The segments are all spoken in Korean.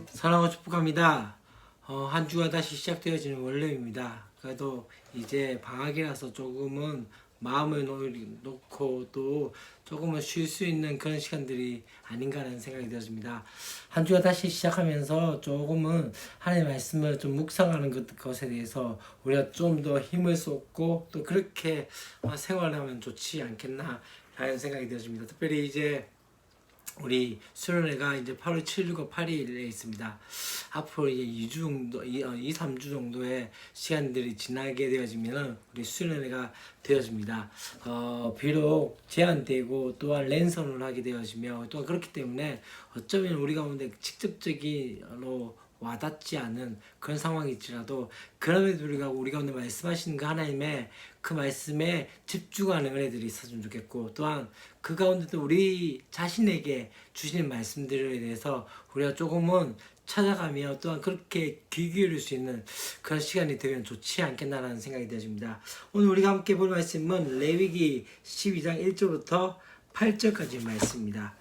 사랑하고 축복합니다. 한 주가 다시 시작되어지는 월요일입니다. 그래도 이제 방학이라서 조금은 마음을 놓고 또 조금은 쉴 수 있는 그런 시간들이 아닌가라는 생각이 되었습니다. 한 주가 다시 시작하면서 조금은 하나님의 말씀을 좀 묵상하는 것에 대해서 우리가 좀 더 힘을 쏟고 또 그렇게 생활하면 좋지 않겠나 라는 생각이 되었습니다. 특별히 이제 우리 수련회가 이제 8월 7일과 8일에 있습니다. 앞으로 이제 2주 정도, 3주 정도의 시간들이 지나게 되어지면 우리 수련회가 되어집니다. 비록 제한되고 또한 랜선을 하게 되어지며 또한 그렇기 때문에 어쩌면 우리 가운데 직접적으로 와닿지 않은 그런 상황일지라도 그럼에도 불구하고 우리 가운데 말씀하시는 그 하나님의 그 말씀에 집중하는 은혜들이 있었으면 좋겠고 또한 그 가운데도 우리 자신에게 주시는 말씀들에 대해서 우리가 조금은 찾아가며 또한 그렇게 귀 기울일 수 있는 그런 시간이 되면 좋지 않겠나라는 생각이 되어집니다. 오늘 우리가 함께 볼 말씀은 레위기 12장 1절부터 8절까지 말씀입니다.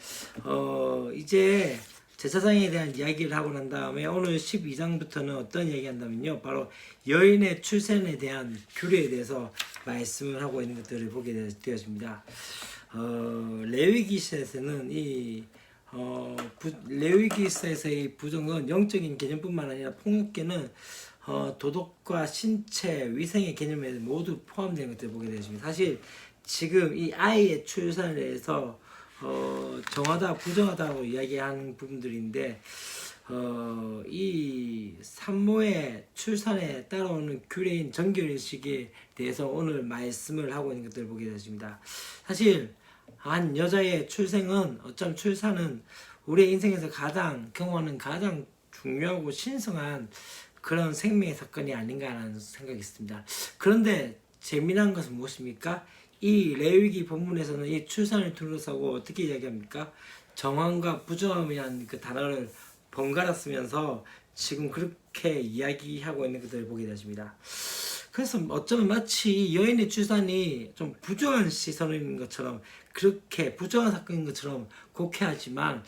이제 제사장에 대한 이야기를 하고 난 다음에 오늘 12장부터는 어떤 이야기 한다면요, 바로 여인의 출산에 대한 규례에 대해서 말씀을 하고 있는 것들을 보게 되어집니다. 레위기서에서는 레위기서에서의 부정은 영적인 개념뿐만 아니라 폭력계는 도덕과 신체, 위생의 개념에 모두 포함된 것들을 보게 되어집니다. 사실 지금 이 아이의 출산에 대해서 정하다 부정하다고 이야기하는 부분들인데 이 산모의 출산에 따라오는 규례인 정결의식에 대해서 오늘 말씀을 하고 있는 것들을 보게 되었습니다. 사실 한 여자의 출생은 어쩜 출산은 우리의 인생에서 경험하는 가장 중요하고 신성한 그런 생명의 사건이 아닌가라는 생각이 있습니다. 그런데 재미난 것은 무엇입니까? 이 레위기 본문에서는 이 출산을 둘러싸고 어떻게 이야기합니까? 정황과 부정함이라는 그 단어를 번갈아 쓰면서 지금 그렇게 이야기하고 있는 것들을 보게 되십니다. 그래서 어쩌면 마치 여인의 출산이 좀 부정한 시선인 것처럼 그렇게 부정한 사건인 것처럼 곡해하지만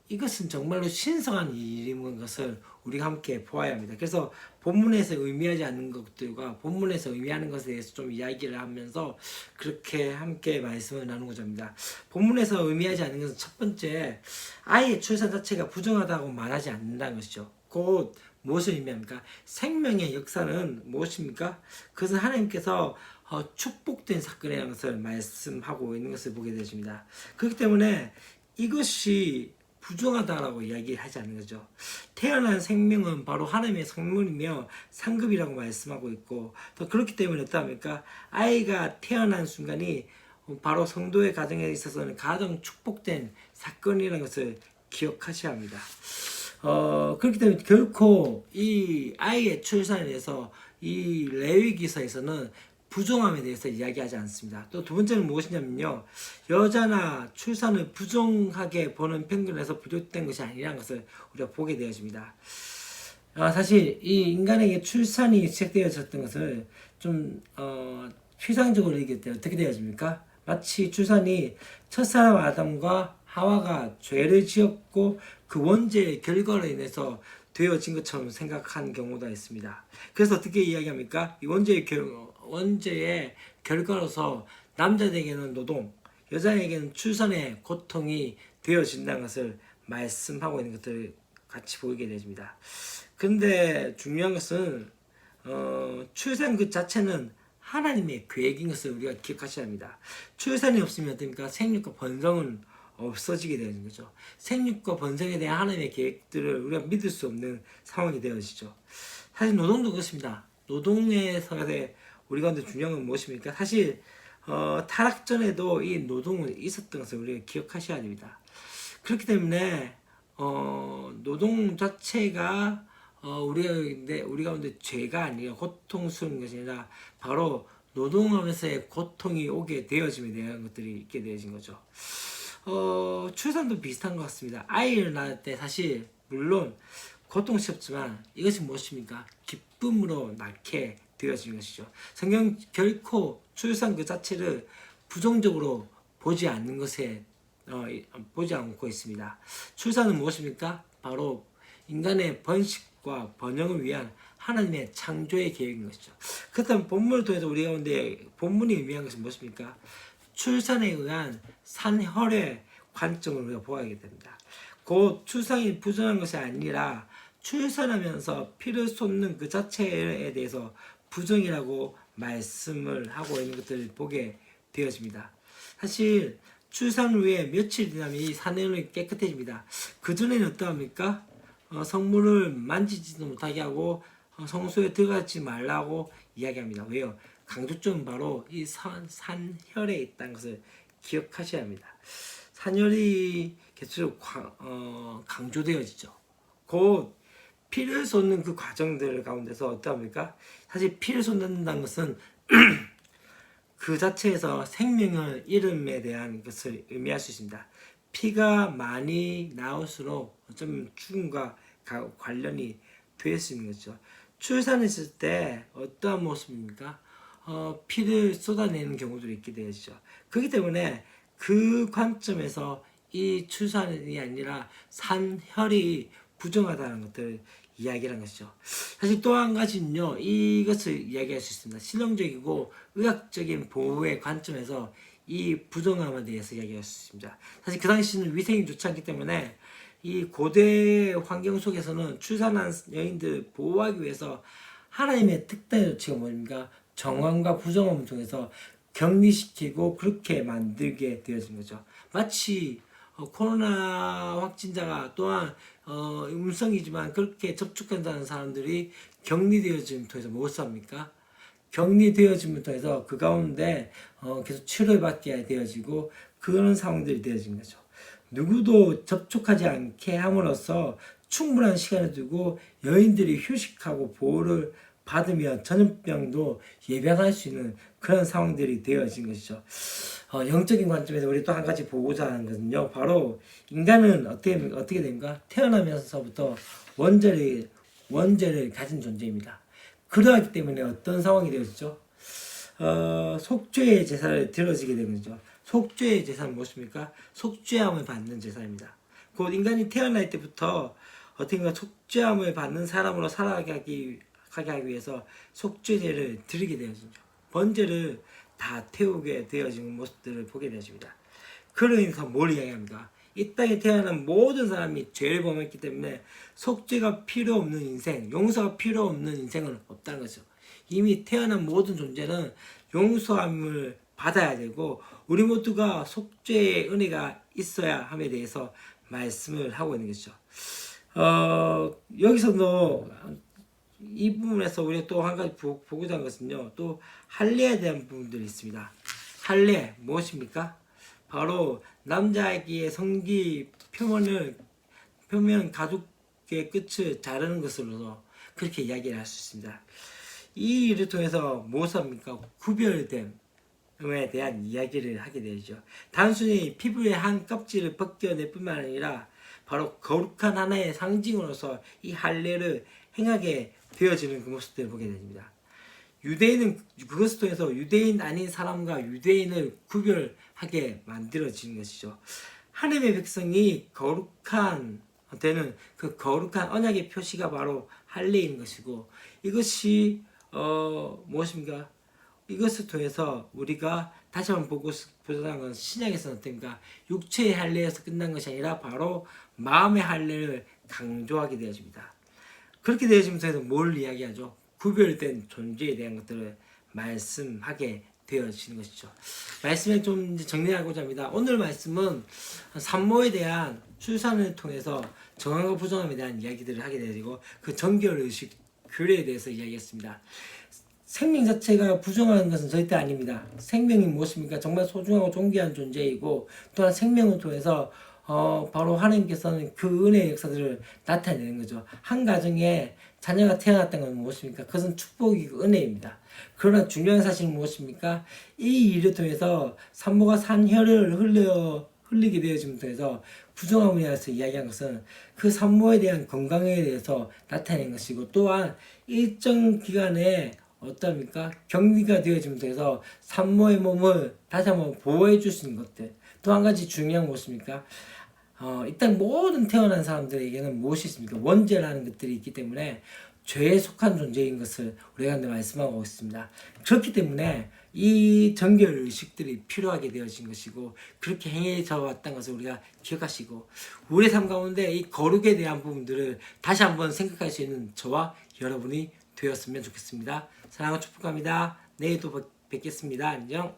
이것은 정말로 신성한 일인 것을 우리가 함께 보아야 합니다. 그래서 본문에서 의미하지 않는 것들과 본문에서 의미하는 것에 대해서 좀 이야기를 하면서 그렇게 함께 말씀을 나누고자 합니다. 본문에서 의미하지 않는 것은 첫 번째, 아이의 출산 자체가 부정하다고 말하지 않는다는 것이죠. 곧 무엇을 의미합니까? 생명의 역사는 무엇입니까? 그것은 하나님께서 축복된 사건이라는 것을 말씀하고 있는 것을 보게 되십니다. 그렇기 때문에 이것이 부정하다라고 이야기하지 않는 거죠. 태어난 생명은 바로 하나님의 선물이며 상급이라고 말씀하고 있고 또 그렇기 때문에 어떠합니까? 아이가 태어난 순간이 바로 성도의 가정에 있어서는 가장 축복된 사건이라는 것을 기억하셔야 합니다. 그렇기 때문에 결코 이 아이의 출산에 대해서 이 레위기서에서는 부정함에 대해서 이야기하지 않습니다. 또 두 번째는 무엇이냐면요, 여자나 출산을 부정하게 보는 편견에서 비롯된 것이 아니라는 것을 우리가 보게 되어집니다. 사실 이 인간에게 출산이 시작되어졌던 것을 좀 피상적으로 얘기할 때 어떻게 되어집니까? 마치 출산이 첫사람 아담과 하와가 죄를 지었고 그 원죄의 결과로 인해서 되어진 것처럼 생각한 경우가 있습니다. 그래서 어떻게 이야기합니까? 이 원죄의 결과로서 남자에게는 노동, 여자에게는 출산의 고통이 되어진다는 것을 말씀하고 있는 것들을 같이 보이게 됩니다. 근데 중요한 것은 출산 그 자체는 하나님의 계획인 것을 우리가 기억하셔야 합니다. 출산이 없으면 어떻습니까? 생육과 번성은 없어지게 되는 거죠. 생육과 번성에 대한 하나님의 계획들을 우리가 믿을 수 없는 상황이 되어지죠. 사실 노동도 그렇습니다. 노동에서 우리 가운데 중요한 건 무엇입니까? 사실 타락 전에도 이 노동은 있었던 것을 우리가 기억하셔야 됩니다. 그렇기 때문에 노동 자체가 우리 가운데 죄가 아니라 고통스러운 것이 아니라 바로 노동하면서의 고통이 오게 되어짐에 대한 것들이 있게 되어진 거죠. 출산도 비슷한 것 같습니다. 아이를 낳을 때 사실 물론 고통스럽지만 이것이 무엇입니까? 기쁨으로 낳게 되어지는 것이죠. 성경 결코 출산 그 자체를 부정적으로 보지 않는 것에 보지 않고 있습니다. 출산은 무엇입니까? 바로 인간의 번식과 번영을 위한 하나님의 창조의 계획인 것이죠. 그렇다면 본문을 통해서 우리 가운데 본문이 의미한 것은 무엇입니까? 출산에 의한 산혈의 관점을 우리가 보아야 됩니다. 곧 출산이 부정한 것이 아니라 출산하면서 피를 쏟는 그 자체에 대해서 부정이라고 말씀을 하고 있는 것들을 보게 되어집니다. 사실 출산 후에 며칠 지나면 이 산혈이 깨끗해집니다. 그전에는 어떠합니까? 성물을 만지지도 못하게 하고 성소에 들어가지 말라고 이야기합니다. 왜요? 강조점은 바로 이 산혈에 있다는 것을 기억하셔야 합니다. 산혈이 계속 강조되어지죠. 곧 피를 쏟는 그 과정들 가운데서 어떠합니까? 사실 피를 쏟는다는 것은 그 자체에서 생명을 잃음에 대한 것을 의미할 수 있습니다. 피가 많이 나올수록 어쩌면 죽음과 관련이 될 수 있는 거죠. 출산했을 때 어떠한 모습입니까? 피를 쏟아내는 경우들이 있게 되죠. 그렇기 때문에 그 관점에서 이 출산이 아니라 산혈이 부정하다는 것들을 이야기하는 것이죠. 사실 또 한 가지는요, 이것을 이야기할 수 있습니다. 실용적이고 의학적인 보호의 관점에서 이 부정함에 대해서 이야기할 수 있습니다. 사실 그 당시는 위생이 좋지 않기 때문에 이 고대 환경 속에서는 출산한 여인들을 보호하기 위해서 하나님의 특단의 조치가 뭡니까? 정황과 부정함을 통해서 격리시키고 그렇게 만들게 되어진 거죠. 마치 코로나 확진자가 또한 음성이지만 그렇게 접촉한다는 사람들이 격리되어짐을 통해서 무엇을 합니까? 격리되어짐을 통해서 그 가운데 계속 치료를 받게 되어지고 그런 상황들이 되어진 거죠. 누구도 접촉하지 않게 함으로써 충분한 시간을 두고 여인들이 휴식하고 보호를 받으며 전염병도 예방할 수 있는 그런 상황들이 되어진 것이죠. 영적인 관점에서 우리 또 한 가지 보고자 하는 것은요, 바로 인간은 어떻게 됩니까? 태어나면서부터 원죄를 가진 존재입니다. 그러하기 때문에 어떤 상황이 되었죠? 속죄의 제사를 드려지게 되는 거죠. 속죄의 제사는 무엇입니까? 속죄함을 받는 제사입니다. 곧 인간이 태어날 때부터 어떻게 속죄함을 받는 사람으로 살아가게 하기 위해서 속죄제를 드리게 되어지죠. 번제를 다 태우게 되어지는 모습들을 보게 되어집니다. 그러니까 뭘 이야기합니까? 이 땅에 태어난 모든 사람이 죄를 범했기 때문에 속죄가 필요 없는 인생, 용서가 필요 없는 인생은 없다는 거죠. 이미 태어난 모든 존재는 용서함을 받아야 되고 우리 모두가 속죄의 은혜가 있어야 함에 대해서 말씀을 하고 있는 것이죠. 여기서도 이 부분에서 우리가 또 한 가지 보고자 하는 것은요, 또 할례에 대한 부분들이 있습니다. 할례 무엇입니까? 바로 남자아기의 성기 표면 가죽의 끝을 자르는 것으로서 그렇게 이야기를 할 수 있습니다. 이 일을 통해서 무엇을 합니까? 구별됨에 대한 이야기를 하게 되죠. 단순히 피부의 한 껍질을 벗겨낼 뿐만 아니라 바로 거룩한 하나의 상징으로서 이 할례를 행하게 되어지는 그 모습들을 보게 됩니다. 유대인은 그것을 통해서 유대인 아닌 사람과 유대인을 구별하게 만들어지는 것이죠. 하나님의 백성이 거룩한 되는 그 거룩한 언약의 표시가 바로 할례인 것이고 이것이 무엇입니까? 이것을 통해서 우리가 다시 한번 보자는 건 신약에서는 어떻습니까? 육체의 할례에서 끝난 것이 아니라 바로 마음의 할례를 강조하게 되어집니다. 그렇게 되어지면서 뭘 이야기하죠? 구별된 존재에 대한 것들을 말씀하게 되어지는 것이죠. 말씀을 좀 정리하고자 합니다. 오늘 말씀은 산모에 대한 출산을 통해서 정황과 부정함에 대한 이야기들을 하게 되고 그 정결의식 규례에 대해서 이야기했습니다. 생명 자체가 부정한 것은 절대 아닙니다. 생명이 무엇입니까? 정말 소중하고 존귀한 존재이고 또한 생명을 통해서 바로 하나님께서는 그 은혜의 역사들을 나타내는 거죠. 한 가정에 자녀가 태어났다는 건 무엇입니까? 그것은 축복이고 은혜입니다. 그러나 중요한 사실은 무엇입니까? 이 일을 통해서 산모가 산혈을 흘리게 되어짐을 통해서 부정함에 대해서 이야기한 것은 그 산모에 대한 건강에 대해서 나타낸 것이고 또한 일정 기간에 어떻습니까? 격리가 되어지면 돼서 산모의 몸을 다시 한번 보호해 줄 수 있는 것들. 또 한 가지 중요한 거 무엇입니까? 일단 모든 태어난 사람들에게는 무엇이 있습니까? 원죄라는 것들이 있기 때문에 죄에 속한 존재인 것을 우리가 말씀하고 있습니다. 그렇기 때문에 이 정결 의식들이 필요하게 되어진 것이고 그렇게 행해져 왔다는 것을 우리가 기억하시고 우리 삶 가운데 이 거룩에 대한 부분들을 다시 한번 생각할 수 있는 저와 여러분이 되었으면 좋겠습니다. 사랑하고 축복합니다. 내일 또 뵙겠습니다. 안녕.